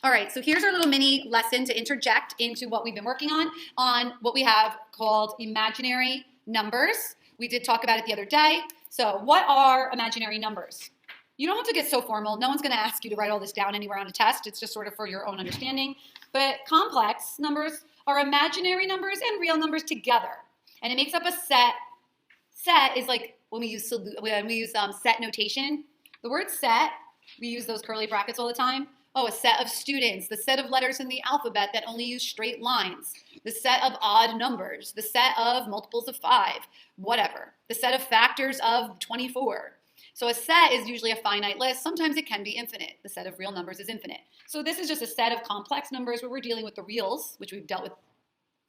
All right, so here's our little mini lesson to interject into what we've been working on what we have called imaginary numbers. We did talk about it the other day. So what are imaginary numbers? You don't have to get so formal. No one's going to ask you to write all this down anywhere on a test. It's just sort of for your own understanding. But complex numbers are imaginary numbers and real numbers together. And it makes up a set. Set is like when we use set notation. The word set, we use those curly brackets all the time. Oh, a set of students, the set of letters in the alphabet that only use straight lines, the set of odd numbers, the set of multiples of 5, whatever, the set of factors of 24. So a set is usually a finite list. Sometimes it can be infinite. The set of real numbers is infinite. So this is just a set of complex numbers where we're dealing with the reals, which we've dealt with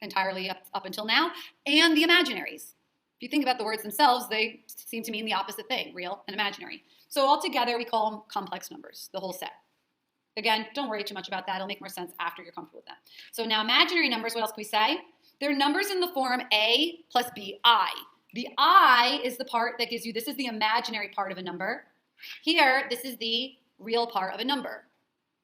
entirely up until now, and the imaginaries. If you think about the words themselves, they seem to mean the opposite thing, real and imaginary. So altogether, we call them complex numbers, the whole set. Again, don't worry too much about that. It'll make more sense after you're comfortable with that. So now imaginary numbers, what else can we say? They're numbers in the form a plus b(i). The I is the part that gives you, this is the imaginary part of a number. Here, this is the real part of a number.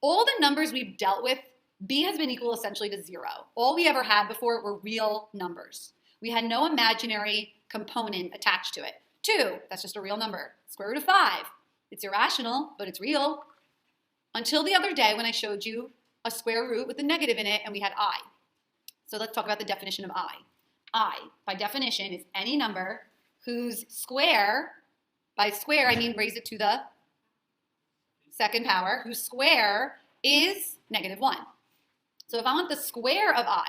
All the numbers we've dealt with, b has been equal essentially to 0. All we ever had before were real numbers. We had no imaginary component attached to it. 2, that's just a real number. Square root of 5, it's irrational, but it's real. Until the other day when I showed you a square root with a negative in it and we had I. So let's talk about the definition of I. I, by definition, is any number whose square, by square I mean raise it to the second power, whose square is -1. So if I want the square of I,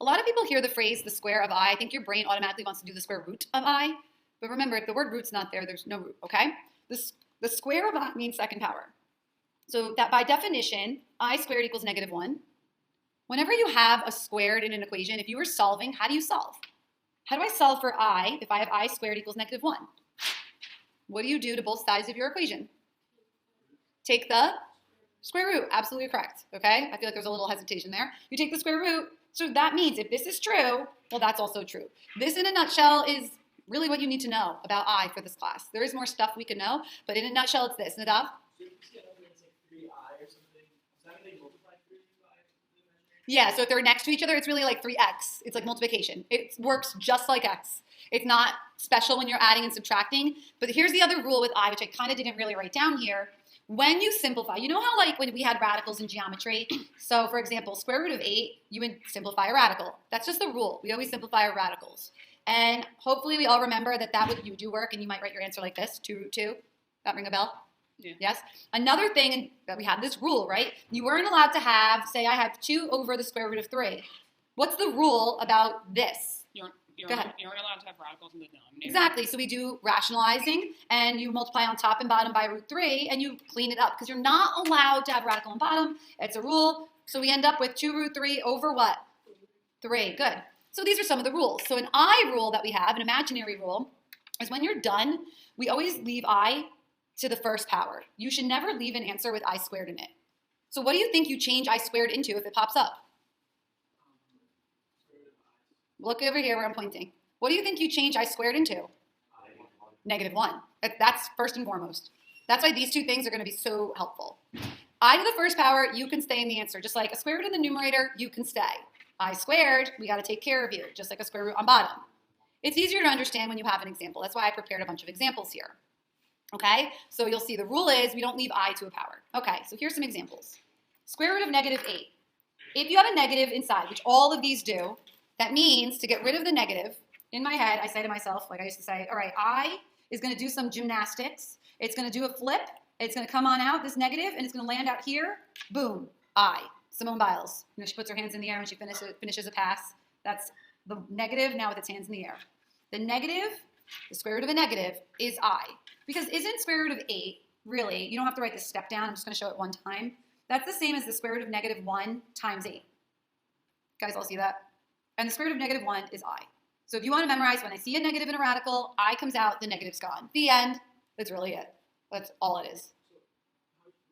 a lot of people hear the phrase the square of I think your brain automatically wants to do the square root of I. But remember, if the word root's not there, there's no root, okay? The square of I means second power. So that by definition, I squared equals -1. Whenever you have a squared in an equation, if you were solving, how do you solve? How do I solve for I if I have I squared equals -1? What do you do to both sides of your equation? Take the square root. Absolutely correct, okay? I feel like there's a little hesitation there. You take the square root. So that means if this is true, well, that's also true. This in a nutshell is really what you need to know about I for this class. There is more stuff we can know, but in a nutshell, it's this. Nadav? Yeah, so if they're next to each other, it's really like 3x. It's like multiplication. It works just like x. It's not special when you're adding and subtracting. But here's the other rule with I, which I kind of didn't really write down here. When you simplify, you know how like when we had radicals in geometry? So for example, square root of 8, you would simplify a radical. That's just the rule. We always simplify our radicals. And hopefully we all remember that would you do work and you might write your answer like this, 2 root 2. That ring a bell? Yeah. Yes. Another thing that we have this rule, right? You weren't allowed to have, say I have 2 over the square root of 3. What's the rule about this? You're not allowed to have radicals in the denominator. Exactly. So we do rationalizing, and you multiply on top and bottom by root 3, and you clean it up because you're not allowed to have radical on bottom. It's a rule. So we end up with 2 root 3 over what? 3. Good. So these are some of the rules. So an I rule that we have, an imaginary rule, is when you're done, we always leave I to the first power. You should never leave an answer with I squared in it. So what do you think you change I squared into if it pops up? Look over here where I'm pointing. What do you think you change I squared into? -1. That's first and foremost. That's why these two things are going to be so helpful. I to the first power, you can stay in the answer. Just like a square root in the numerator, you can stay. I squared, we got to take care of you, just like a square root on bottom. It's easier to understand when you have an example. That's why I prepared a bunch of examples here. Okay, so you'll see the rule is we don't leave I to a power. Okay, so here's some examples. Square root of -8. If you have a negative inside, which all of these do, that means to get rid of the negative, in my head, I say to myself, like I used to say, all right, I is going to do some gymnastics. It's going to do a flip. It's going to come on out, this negative, and it's going to land out here. Boom, I. Simone Biles. You know, she puts her hands in the air when she finishes a pass. That's the negative now with its hands in the air. The negative, the square root of a negative, is I. Because isn't square root of 8, really, you don't have to write this step down. I'm just going to show it one time. That's the same as the square root of -1 times 8. Guys all see that? And the square root of -1 is I. So if you want to memorize, when I see a negative in a radical, I comes out, the negative's gone. The end. That's really it. That's all it is.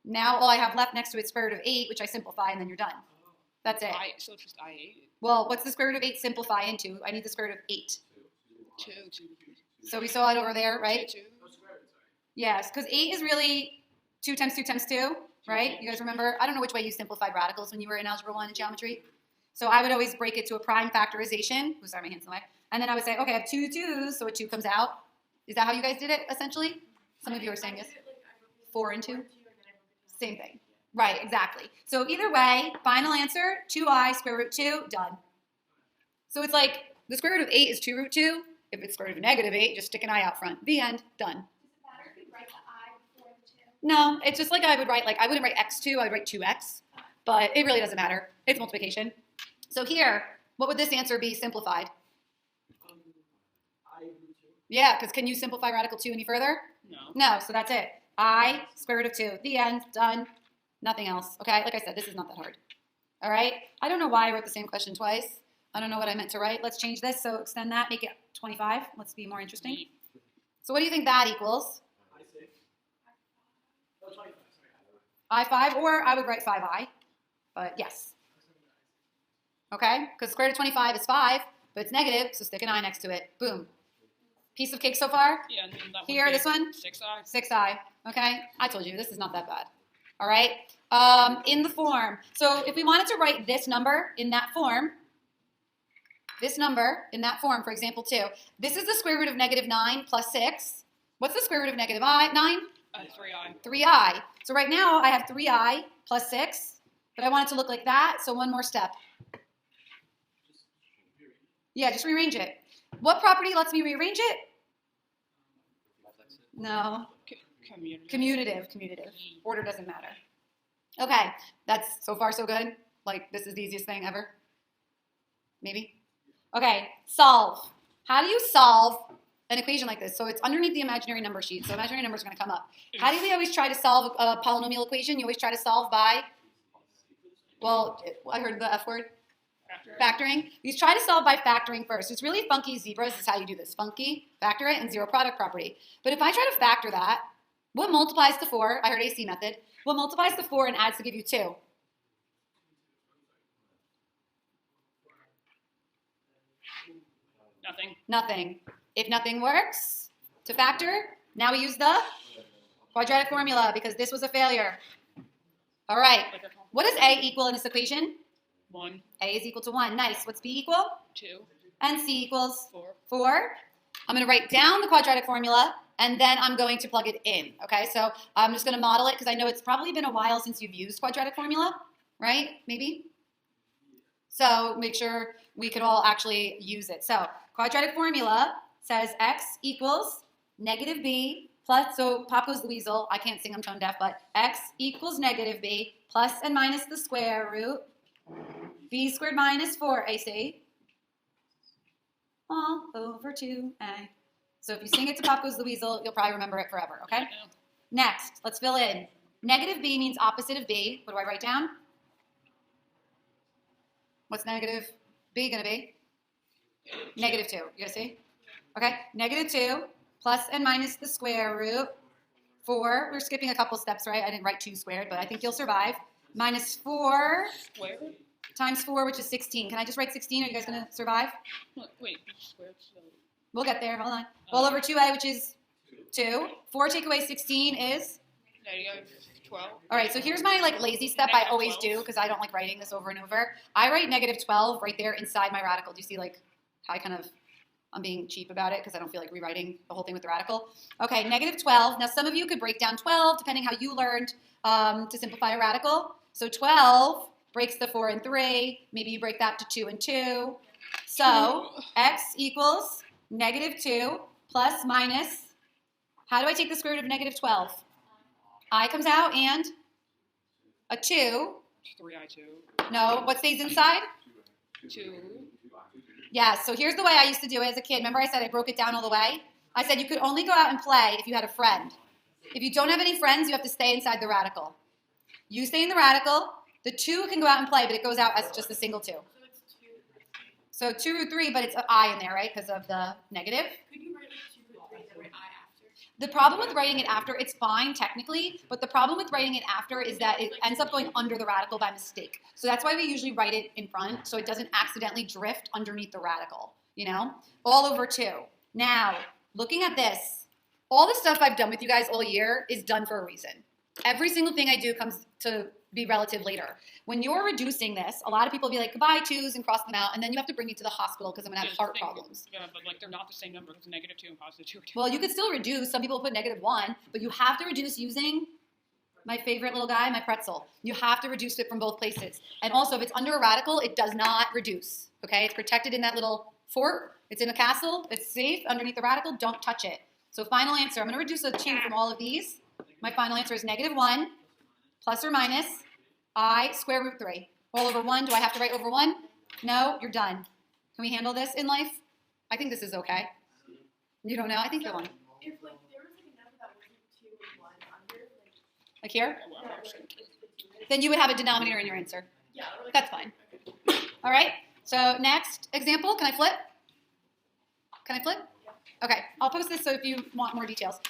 Now all I have left next to it is square root of 8, which I simplify, and then you're done. That's it. So it's just I8. Well, what's the square root of 8 simplify into? I need the square root of 8. 2. So we saw it over there, right? 2. Yes, because 8 is really 2 times 2 times 2. right? You guys remember? I don't know which way you simplified radicals when you were in Algebra 1 and geometry. So I would always break it to a prime factorization. Ooh, sorry, my hand's in the way. And then I would say, okay, I have two 2's, so a 2 comes out. Is that how you guys did it, essentially? Some of you are saying yes. 4 and 2? Same thing. Right, exactly. So either way, final answer, 2i square root 2, done. So it's like the square root of 8 is 2 root 2. If it's square root of negative 8, just stick an I out front. The end, done. Does it matter if we write the I before the 2? No, it's just like I would write, like I wouldn't write x2, I would write 2x. But it really doesn't matter. It's multiplication. So here, what would this answer be simplified? I root 2. Yeah, because can you simplify radical 2 any further? No. No, so that's it. I square root of 2. The end, done. Nothing else. Okay, like I said, this is not that hard. All right, I don't know why I wrote the same question twice. I don't know what I meant to write. Let's change this. So extend that, make it 25. Let's be more interesting. So what do you think that equals? I6. Oh, 25. Sorry. I5, or I would write 5i, but yes. Okay, because square root of 25 is 5, but it's negative, so stick an I next to it. Boom. Piece of cake so far? Yeah, and then that Here, this one? 6i. 6i. Okay, I told you, this is not that bad. All right, in the form. So if we wanted to write this number in that form, for example, 2, this is the square root of negative 9 plus 6. What's the square root of negative 9? 3i. 3i. So right now I have 3i plus 6, but I want it to look like that, so one more step. Yeah, just rearrange it. What property lets me rearrange it? No. Commutative. Order doesn't matter. Okay, that's so far so good. Like, this is the easiest thing ever. Maybe? Okay, solve. How do you solve an equation like this? So it's underneath the imaginary number sheet, so imaginary numbers are going to come up. How do we always try to solve a polynomial equation? You always try to solve by, well, I heard the F word. Factoring. You try to solve by factoring first. It's really funky zebras is how you do this. Funky, factor it, and zero product property. But if I try to factor that, what multiplies to 4? I heard AC method. What multiplies to 4 and adds to give you 2? Nothing. Nothing. If nothing works to factor, now we use the quadratic formula because this was a failure. All right. What does A equal in this equation? 1, A is equal to 1. Nice. What's B equal? 2, And C equals 4. 4. I'm going to write down the quadratic formula, and then I'm going to plug it in. Okay, so I'm just going to model it because I know it's probably been a while since you've used quadratic formula, right? Maybe? So make sure we can all actually use it. So quadratic formula says x equals negative b plus, so pop goes the weasel. I can't sing, I'm tone deaf, but x equals negative b plus and minus the square root b squared minus 4ac all over 2a. So if you sing it to Pop Goes the Weasel, you'll probably remember it forever, okay? Next, let's fill in. Negative b means opposite of b. What do I write down? What's negative b going to be? Negative 2. You guys see? Okay, negative 2 plus and minus the square root 4. We're skipping a couple steps, right? I didn't write 2 squared, but I think you'll survive. Minus 4 Squared? times 4, which is 16. Can I just write 16? Are you guys going to survive? Wait, b squared. So We'll get there. Hold on. All over 2a, which is 2. 4 take away 16 is? negative 12. All right, so here's my like lazy step I always do because I don't like writing this over and over. I write negative 12 right there inside my radical. Do you see like how I'm being cheap about it because I don't feel like rewriting the whole thing with the radical. Okay, negative 12. Now some of you could break down 12 depending how you learned to simplify a radical. So 12 breaks the 4 and 3. Maybe you break that to 2 and 2. So x equals negative 2 plus minus, how do I take the square root of negative 12? I comes out and a 2. 3i2. No, what stays inside? 2. Yeah, so here's the way I used to do it as a kid. Remember I said I broke it down all the way? I said you could only go out and play if you had a friend. If you don't have any friends, you have to stay inside the radical. You stay in the radical. The 2 can go out and play, but it goes out as just a single 2. So 2 root 3, but it's an I in there, right, because of the negative? Could you write like 2 root 3 and then write I after? The problem with writing it after, it's fine technically, but the problem with writing it after is that it ends up going under the radical by mistake. So that's why we usually write it in front, so it doesn't accidentally drift underneath the radical, you know? All over 2. Now, looking at this, all the stuff I've done with you guys all year is done for a reason. Every single thing I do comes to be relative later. When you're reducing this, a lot of people will be like, goodbye 2s and cross them out, and then you have to bring me to the hospital because I'm going to have heart problems. Yeah, but like they're not the same number. It's -2 and +2 are Well, you could still reduce. Some people put -1, but you have to reduce using my favorite little guy, my pretzel. You have to reduce it from both places. And also, if it's under a radical, it does not reduce. Okay, it's protected in that little fort. It's in a castle. It's safe underneath the radical. Don't touch it. So final answer, I'm going to reduce a chain from all of these. My final answer is -1 plus or minus I square root 3. All over 1. Do I have to write over 1? No, you're done. Can we handle this in life? I think this is okay. You don't know? I think you're one. If like there was like a number that wasn't 2 and 1 under, Like here? like Then you would have a denominator in your answer. yeah, or like That's fine. All right. So next example, can I flip? Can I flip? Okay, I'll post this so if you want more details.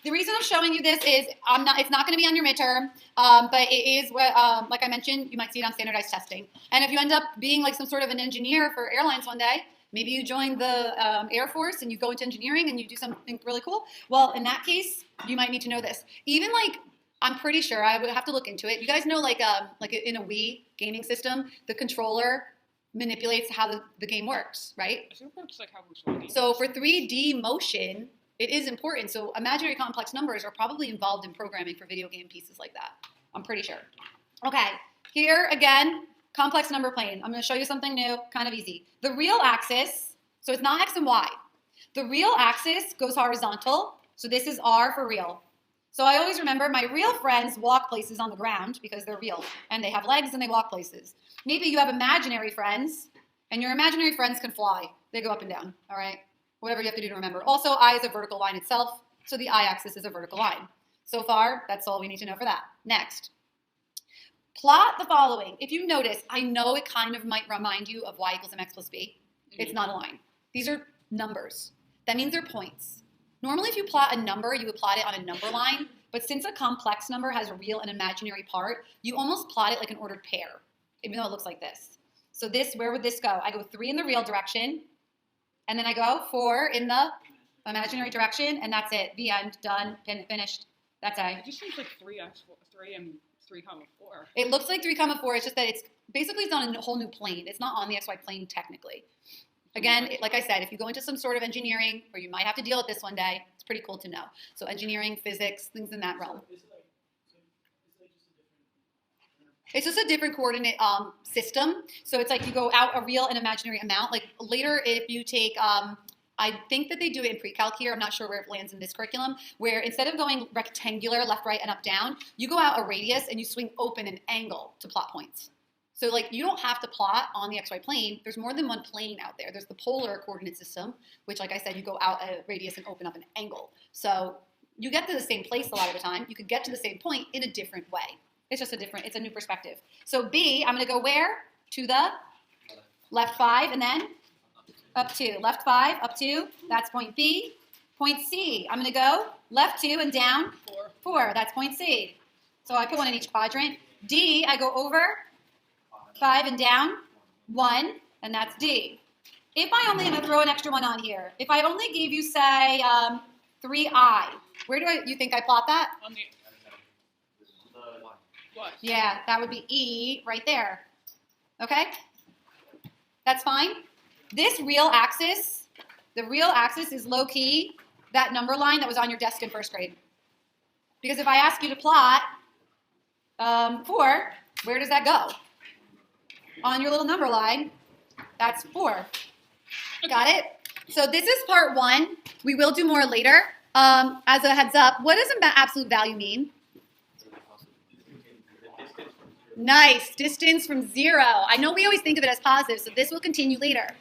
The reason I'm showing you this is it's not going to be on your midterm, but it is what, like I mentioned, you might see it on standardized testing. And if you end up being like some sort of an engineer for airlines one day, maybe you join the Air Force and you go into engineering and you do something really cool. Well, in that case, you might need to know this. Even like, I'm pretty sure, I would have to look into it. You guys know like in a Wii gaming system, the controller manipulates how the game works, right? I think it's like how we're supposed So for 3D motion, it is important. So imaginary complex numbers are probably involved in programming for video game pieces like that. I'm pretty sure. Okay, here again, complex number plane. I'm going to show you something new, kind of easy. The real axis, so it's not x and y. The real axis goes horizontal, so this is R for real. So I always remember my real friends walk places on the ground because they're real, and they have legs and they walk places. Maybe you have imaginary friends, and your imaginary friends can fly. They go up and down, all right? Whatever you have to do to remember. Also, I is a vertical line itself, so the I-axis is a vertical line. So far, that's all we need to know for that. Next. Plot the following. If you notice, I know it kind of might remind you of y equals mx plus b. It's not a line. These are numbers. That means they're points. Normally, if you plot a number, you would plot it on a number line, but since a complex number has a real and imaginary part, you almost plot it like an ordered pair, even though it looks like this. So this, where would this go? I go 3 in the real direction, and then I go 4 in the imaginary direction, and that's it. The end. Done. Finished. That's A. It just seems like 3 and 3, 4. It looks like 3, 4. It's just that it's on a whole new plane. It's not on the XY plane technically. Again, like I said, if you go into some sort of engineering, or you might have to deal with this one day, it's pretty cool to know. So engineering, physics, things in that realm. It's just a different coordinate system. So it's like you go out a real and imaginary amount. Like later, if you take, I think that they do it in pre-calc here. I'm not sure where it lands in this curriculum, where instead of going rectangular, left, right, and up, down, you go out a radius and you swing open an angle to plot points. So like you don't have to plot on the XY plane. There's more than one plane out there. There's the polar coordinate system, which like I said, you go out a radius and open up an angle. So you get to the same place a lot of the time. You could get to the same point in a different way. It's just it's a new perspective. So B, I'm gonna go where? To the left 5 and then up 2. Left 5, up 2, that's point B. Point C, I'm gonna go left 2 and down 4, that's point C. So I put one in each quadrant. D, I go over 5 and down 1, and that's D. If I only, I'm going to throw an extra one on here. If I only gave you, say, 3I, where do you think I plot that? On the what? Yeah, that would be E right there. Okay? That's fine. This real axis, the real axis is low-key that number line that was on your desk in first grade. Because if I ask you to plot 4, where does that go? On your little number line, that's 4. Got it? So this is part 1. We will do more later. As a heads up, what does absolute value mean? Nice. Distance from 0. I know we always think of it as positive, so this will continue later.